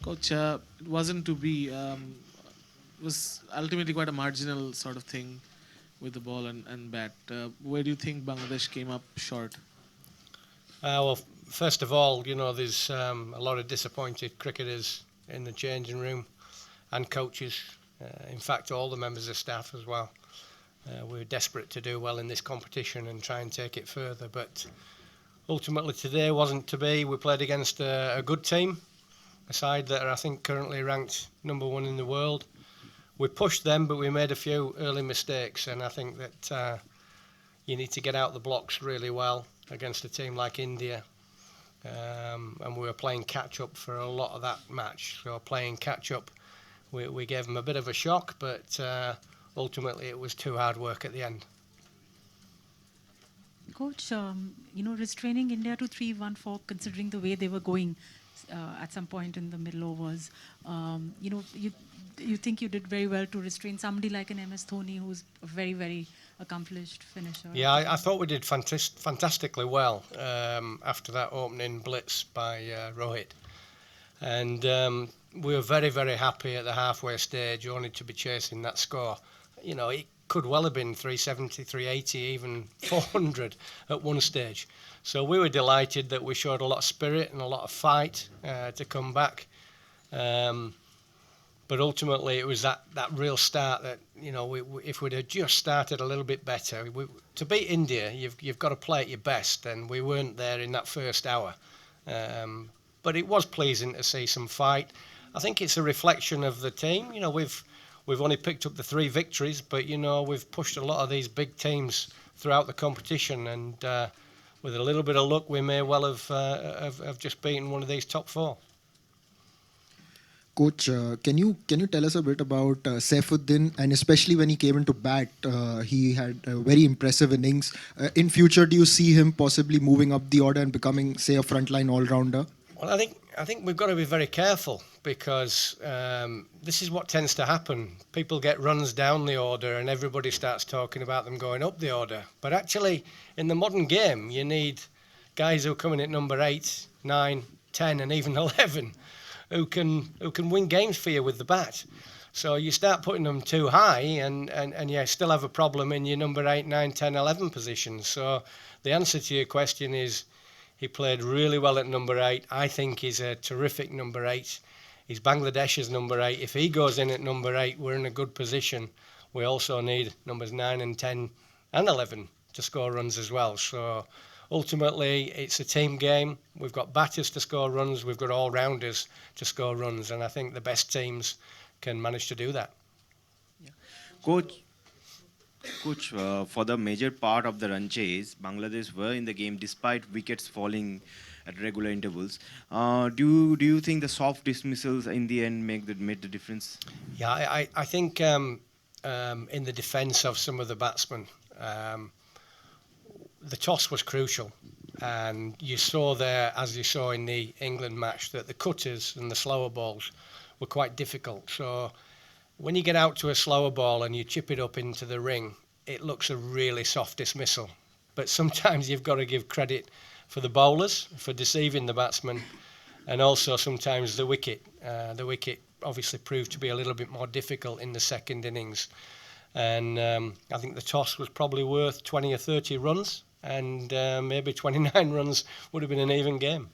Coach, it wasn't to be. It was ultimately quite a marginal sort of thing with the ball and bat. Where do you think Bangladesh came up short? Well, first of all, there's a lot of disappointed cricketers in the changing room and coaches. In fact, all the members of staff as well. We're desperate to do well in this competition and try and take it further. But ultimately today wasn't to be. We played against a good team, a side that are, I think, currently ranked number one in the world. We pushed them, but we made a few early mistakes, and I think that you need to get out the blocks really well against a team like India. And we were playing catch-up for a lot of that match. So playing catch-up, we gave them a bit of a shock, but ultimately it was too hard work at the end. Coach, restraining India to 3-1-4, considering the way they were going at some point in the middle overs, you think you did very well to restrain somebody like an MS Dhoni, who's a very, very accomplished finisher? Yeah, I thought we did fantastically well after that opening blitz by Rohit. And we were very, very happy at the halfway stage, only to be chasing that score. It could well have been 370, 380, even 400 at one stage. So we were delighted that we showed a lot of spirit and a lot of fight to come back. But ultimately it was that real start that, if we'd have just started a little bit better. To beat India, you've got to play at your best, and we weren't there in that first hour. But it was pleasing to see some fight. I think it's a reflection of the team. We've only picked up the 3 victories, but we've pushed a lot of these big teams throughout the competition, and with a little bit of luck, we may well have just beaten one of these top 4. Coach, can you tell us a bit about Saifuddin, and especially when he came into bat, he had a very impressive innings. In future, do you see him possibly moving up the order and becoming, say, a frontline all-rounder? Well, I think we've got to be very careful, because this is what tends to happen. People get runs down the order and everybody starts talking about them going up the order. But actually, in the modern game, you need guys who are coming at number 8, 9, 10 and even 11 who can win games for you with the bat. So you start putting them too high and you still have a problem in your number 8, 9, 10, 11 positions. So the answer to your question is, he played really well at number 8. I think he's a terrific number 8. He's Bangladesh's number 8. If he goes in at number 8, we're in a good position. We also need numbers 9 and 10 and 11 to score runs as well. So ultimately, it's a team game. We've got batters to score runs. We've got all-rounders to score runs. And I think the best teams can manage to do that. Yeah. Coach, for the major part of the run chase, Bangladesh were in the game despite wickets falling at regular intervals. Do you think the soft dismissals in the end made the difference? Yeah, I think in the defence of some of the batsmen, the toss was crucial. And you saw there, as you saw in the England match, that the cutters and the slower balls were quite difficult. So when you get out to a slower ball and you chip it up into the ring, it looks a really soft dismissal. But sometimes you've got to give credit for the bowlers, for deceiving the batsman, and also sometimes the wicket. The wicket obviously proved to be a little bit more difficult in the second innings. And I think the toss was probably worth 20 or 30 runs, and maybe 29 runs would have been an even game.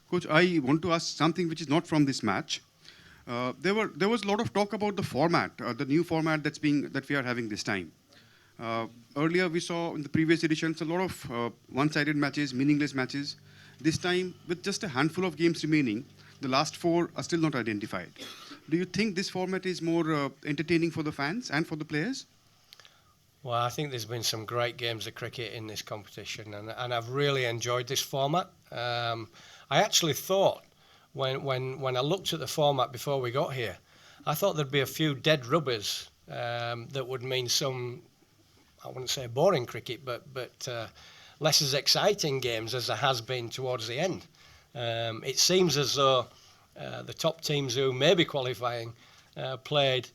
Coach, I want to ask something which is not from this match. There was a lot of talk about the format, the new format that we are having this time. Earlier we saw in the previous editions a lot of one-sided matches, meaningless matches. This time, with just a handful of games remaining, the last 4 are still not identified. Do you think this format is more entertaining for the fans and for the players? Well, I think there's been some great games of cricket in this competition, and I've really enjoyed this format. I actually thought, when I looked at the format before we got here, I thought there'd be a few dead rubbers that would mean some, I wouldn't say boring cricket, but less as exciting games as there has been towards the end. It seems as though the top teams who may be qualifying played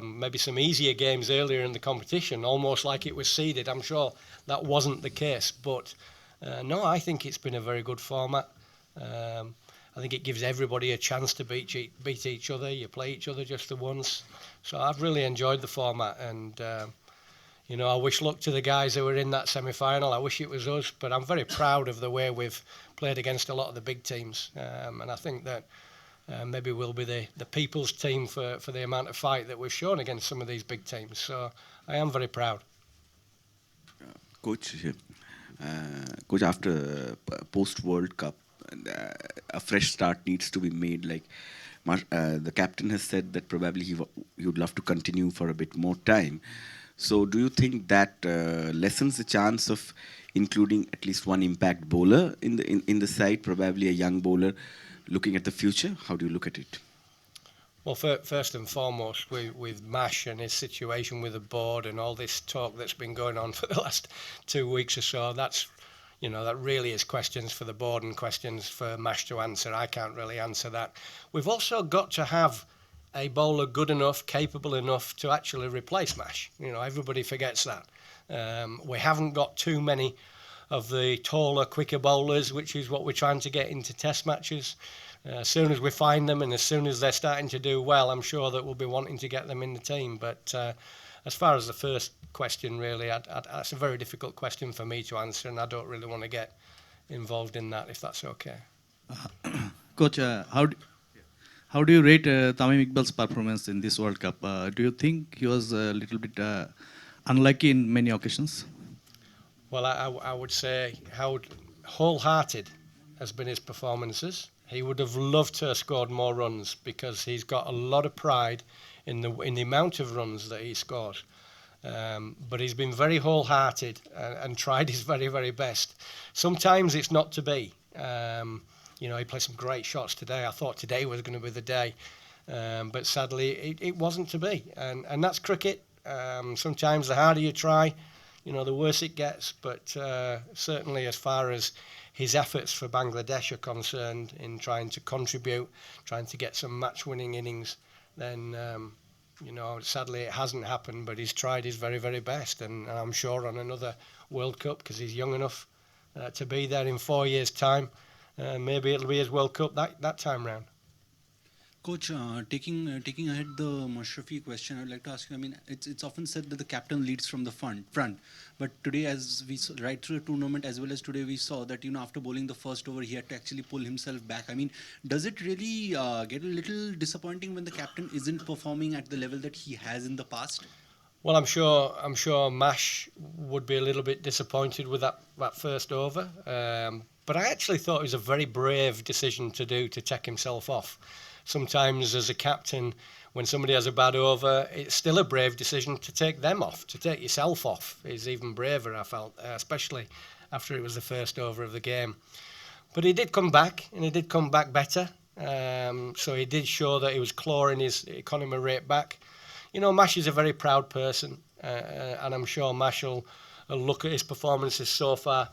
maybe some easier games earlier in the competition, almost like it was seeded. I'm sure that wasn't the case, but no, I think it's been a very good format. I think it gives everybody a chance to beat each other. You play each other just the once. So I've really enjoyed the format, and I wish luck to the guys who were in that semi-final. I wish it was us, but I'm very proud of the way we've played against a lot of the big teams, and I think that maybe we'll be the people's team for the amount of fight that we've shown against some of these big teams. So I am very proud. Coach, coach, after post World Cup, a fresh start needs to be made. Like the captain has said that probably he would love to continue for a bit more time. So do you think that lessens the chance of including at least one impact bowler in the side, probably a young bowler looking at the future? How do you look at it? Well, first and foremost, with Mash and his situation with the board and all this talk that's been going on for the last 2 weeks or so, that really is questions for the board and questions for Mash to answer. I can't really answer that. We've also got to have a bowler good enough, capable enough to actually replace Mash. Everybody forgets that. We haven't got too many of the taller, quicker bowlers, which is what we're trying to get into test matches. As soon as we find them and as soon as they're starting to do well, I'm sure that we'll be wanting to get them in the team. But as far as the first question, really, that's a very difficult question for me to answer, and I don't really want to get involved in that, if that's okay. Coach, how do you rate Tamim Iqbal's performance in this World Cup? Do you think he was a little bit unlucky in many occasions? Well, I would say how wholehearted has been his performances. He would have loved to have scored more runs because he's got a lot of pride in the amount of runs that he scores. But he's been very wholehearted and tried his very, very best. Sometimes it's not to be. He played some great shots today. I thought today was going to be the day. But sadly, it wasn't to be. And that's cricket. Sometimes the harder you try, the worse it gets. But certainly as far as his efforts for Bangladesh are concerned in trying to contribute, trying to get some match-winning innings, then, sadly it hasn't happened, but he's tried his very, very best. And I'm sure on another World Cup, because he's young enough to be there in 4 years' time, maybe it'll be his World Cup that time round. Coach, taking ahead the Mashrafi question, I would like to ask you. I mean, it's often said that the captain leads from the front, but today, as we saw, right through the tournament as well as today, we saw that after bowling the first over, he had to actually pull himself back. I mean, does it really get a little disappointing when the captain isn't performing at the level that he has in the past? Well, I'm sure Mash would be a little bit disappointed with that first over, but I actually thought it was a very brave decision to take himself off. Sometimes as a captain, when somebody has a bad over, it's still a brave decision to take them off. To take yourself off is even braver, I felt, especially after it was the first over of the game. But he did come back, and he did come back better. So he did show that he was clawing his economy rate back. Mash is a very proud person, and I'm sure Mash will look at his performances so far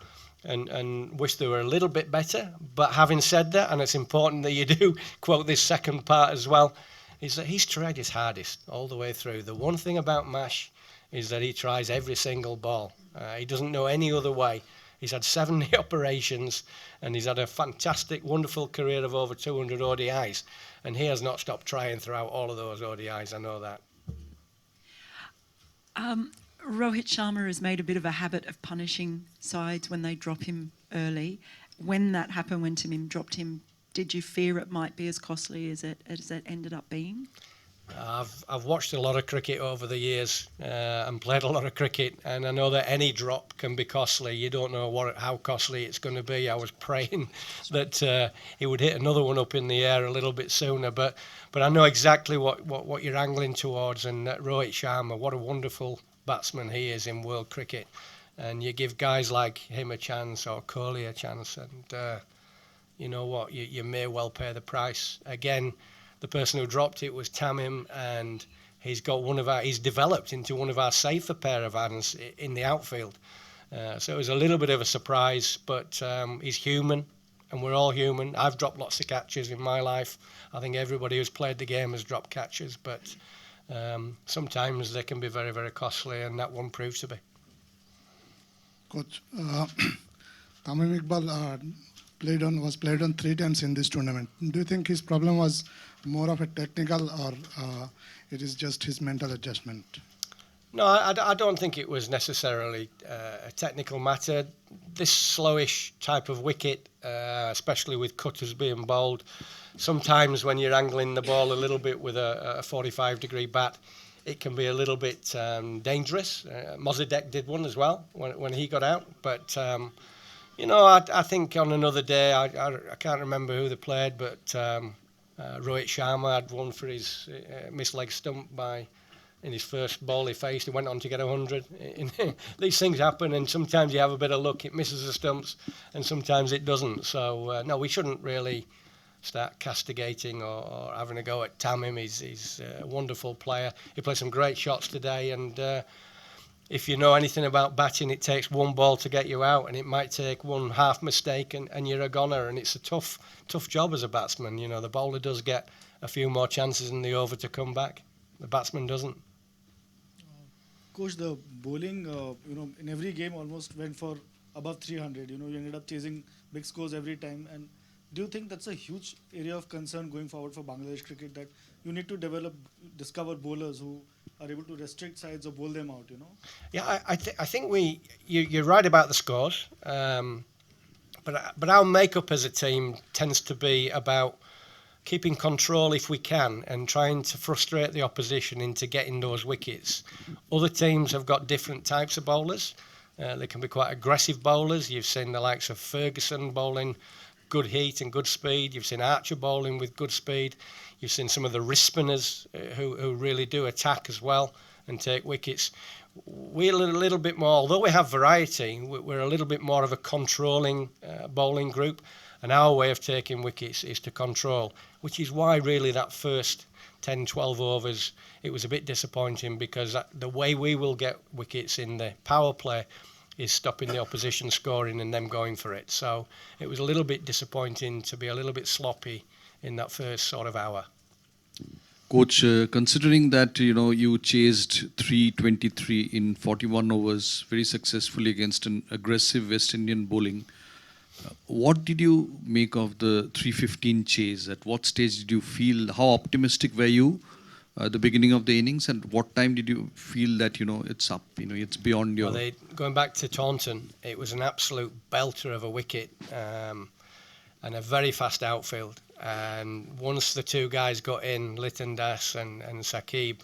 and wish they were a little bit better. But having said that, and it's important that you do quote this second part as well, is that he's tried his hardest all the way through. The one thing about Mash is that he tries every single ball. He doesn't know any other way. He's had 7 knee operations, and he's had a fantastic, wonderful career of over 200 ODIs, and he has not stopped trying throughout all of those ODIs, I know that. Rohit Sharma has made a bit of a habit of punishing sides when they drop him early. When that happened, when Tamim dropped him, did you fear it might be as costly as it ended up being? I've watched a lot of cricket over the years and played a lot of cricket, and I know that any drop can be costly. You don't know how costly it's going to be. I was praying that he would hit another one up in the air a little bit sooner, but I know exactly what you're angling towards. And Rohit Sharma, what a wonderful batsman he is in world cricket, and you give guys like him a chance, or Kohli a chance, and you know what, you may well pay the price. Again, the person who dropped it was Tamim, and he's developed into one of our safer pair of hands in the outfield. So it was a little bit of a surprise, but he's human, and we're all human. I've dropped lots of catches in my life. I think everybody who's played the game has dropped catches, but sometimes they can be very, very costly, and that one proved to be. Coach, Tamim Iqbal, was played on 3 times in this tournament. Do you think his problem was more of a technical, or it is just his mental adjustment? No, I don't think it was necessarily a technical matter. This slowish type of wicket, especially with cutters being bowled, sometimes when you're angling the ball a little bit with a 45-degree bat, it can be a little bit dangerous. Mozadek did one as well when he got out. But, I think on another day, I can't remember who they played, but Rohit Sharma had one for his missed leg stump in his first ball he faced. He went on to get 100. These things happen, and sometimes you have a bit of luck. It misses the stumps, and sometimes it doesn't. So, no, we shouldn't really start castigating or having a go at Tamim. He's a wonderful player. He played some great shots today, and if you know anything about batting, it takes one ball to get you out, and it might take one half mistake and you're a goner, and it's a tough job as a batsman. The bowler does get a few more chances in the over to come back. The batsman doesn't. Coach, the bowling, in every game almost went for above 300. You ended up chasing big scores every time. And do you think that's a huge area of concern going forward for Bangladesh cricket, that you need to discover bowlers who are able to restrict sides or bowl them out, Yeah, I think you're right about the scores. But our makeup as a team tends to be about keeping control if we can and trying to frustrate the opposition into getting those wickets. Other teams have got different types of bowlers. They can be quite aggressive bowlers. You've seen the likes of Ferguson bowling good heat and good speed. You've seen Archer bowling with good speed. You've seen some of the wrist spinners who really do attack as well and take wickets. We're a little bit more, although we have variety, we're a little bit more of a controlling bowling group. And our way of taking wickets is to control, which is why really that first 10, 12 overs, it was a bit disappointing, because the way we will get wickets in the power play is stopping the opposition scoring and them going for it. So it was a little bit disappointing to be a little bit sloppy in that first sort of hour. Coach, considering that you chased 323 in 41 overs very successfully against an aggressive West Indian bowling, what did you make of the 315 chase? At what stage did you feel, how optimistic were you at the beginning of the innings, and what time did you feel that it's up, it's beyond your... Well, going back to Taunton, it was an absolute belter of a wicket and a very fast outfield. And once the two guys got in, Liton Das and Saqib,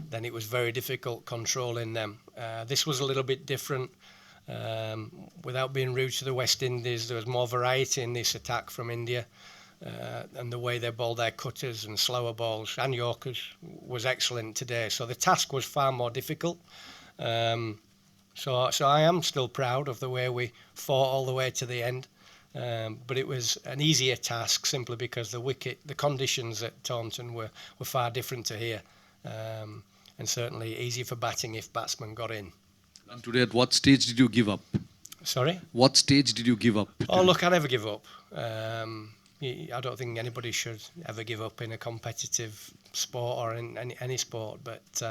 then it was very difficult controlling them. This was a little bit different. Without being rude to the West Indies, there was more variety in this attack from India, and the way they bowled their cutters and slower balls and Yorkers was excellent today. So the task was far more difficult. So I am still proud of the way we fought all the way to the end. But it was an easier task simply because the conditions at Taunton were far different to here, and certainly easy for batting if batsmen got in. And today, at what stage did you give up? Sorry? What stage did you give up? Oh, look, I never give up. I don't think anybody should ever give up in a competitive sport or in any sport. But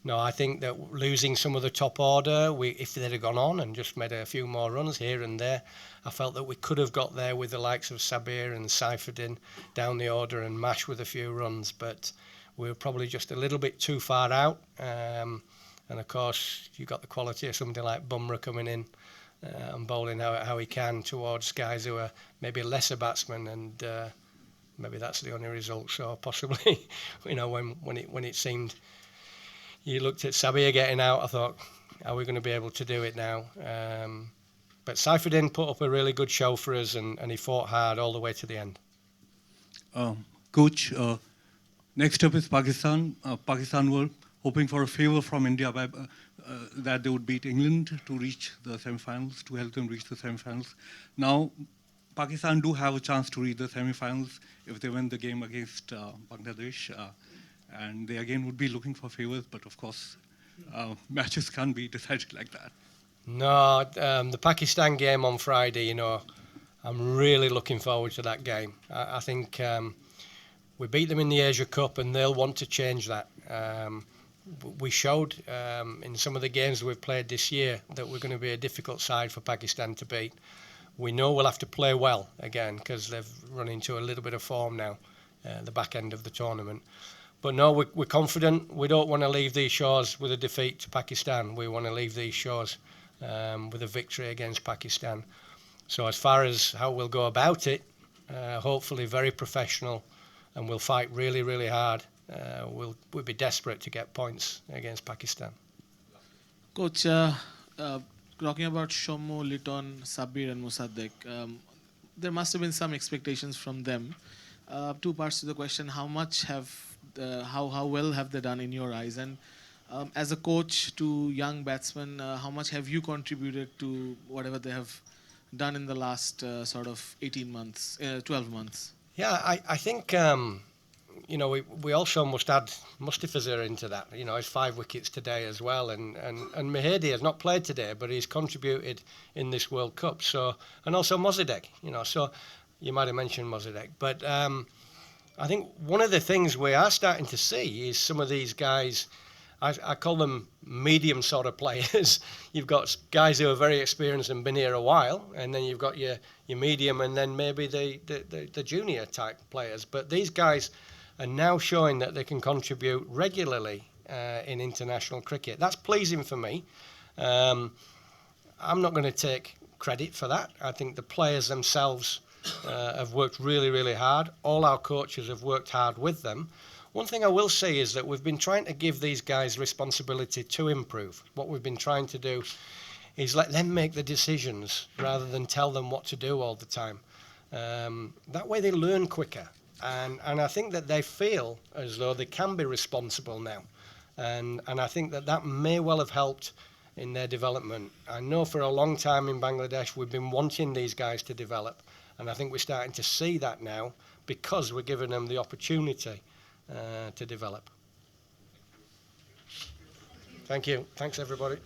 no, I think that losing some of the top order, if they'd have gone on and just made a few more runs here and there, I felt that we could have got there with the likes of Sabir and Saifuddin down the order and Mash with a few runs. But we were probably just a little bit too far out. And of course, you got the quality of somebody like Bumrah coming in and bowling how he can towards guys who are maybe lesser batsmen, and maybe that's the only result. So possibly, when it seemed, you looked at Sabir getting out, I thought, are we going to be able to do it now? But Saifuddin put up a really good show for us, and he fought hard all the way to the end. Coach, next up is Pakistan. Pakistan were hoping for a favour from India by, that they would beat England to reach the semi-finals, to help them reach the semi-finals. Now, Pakistan do have a chance to reach the semi-finals if they win the game against Bangladesh. And they again would be looking for favours, but of course, matches can't be decided like that. No, the Pakistan game on Friday, I'm really looking forward to that game. I think we beat them in the Asia Cup, and they'll want to change that. We showed in some of the games we've played this year that we're going to be a difficult side for Pakistan to beat. we know we'll have to play well again because they've run into a little bit of form now, the back end of the tournament. But no, we're confident. We don't want to leave these shores with a defeat to Pakistan. We want to leave these shores with a victory against Pakistan. So as far as how we'll go about it, hopefully very professional, and we'll fight really, really hard. We'll be desperate to get points against Pakistan. Coach, talking about Shomo, Liton, Sabir and Musaddiq, there must have been some expectations from them. Two parts to the question: how well have they done in your eyes? And as a coach to young batsmen, how much have you contributed to whatever they have done in the last sort of 18 months, 12 months? Yeah, I think we also must add Mustafizur into that. He's 5 wickets today as well, and Mehedi has not played today, but he's contributed in this World Cup. So, and also Mozadek. So you might have mentioned Mozadek, but I think one of the things we are starting to see is some of these guys. I call them medium sort of players. You've got guys who are very experienced and been here a while, and then you've got your medium, and then maybe the junior type players. But these guys are now showing that they can contribute regularly in international cricket. That's pleasing for me. I'm not going to take credit for that. I think the players themselves have worked really, really hard. All our coaches have worked hard with them. One thing I will say is that we've been trying to give these guys responsibility to improve. What we've been trying to do is let them make the decisions rather than tell them what to do all the time. That way they learn quicker. And I think that they feel as though they can be responsible now. And I think that may well have helped in their development. I know for a long time in Bangladesh we've been wanting these guys to develop. And I think we're starting to see that now because we're giving them the opportunity to develop. Thank you. Thanks, everybody.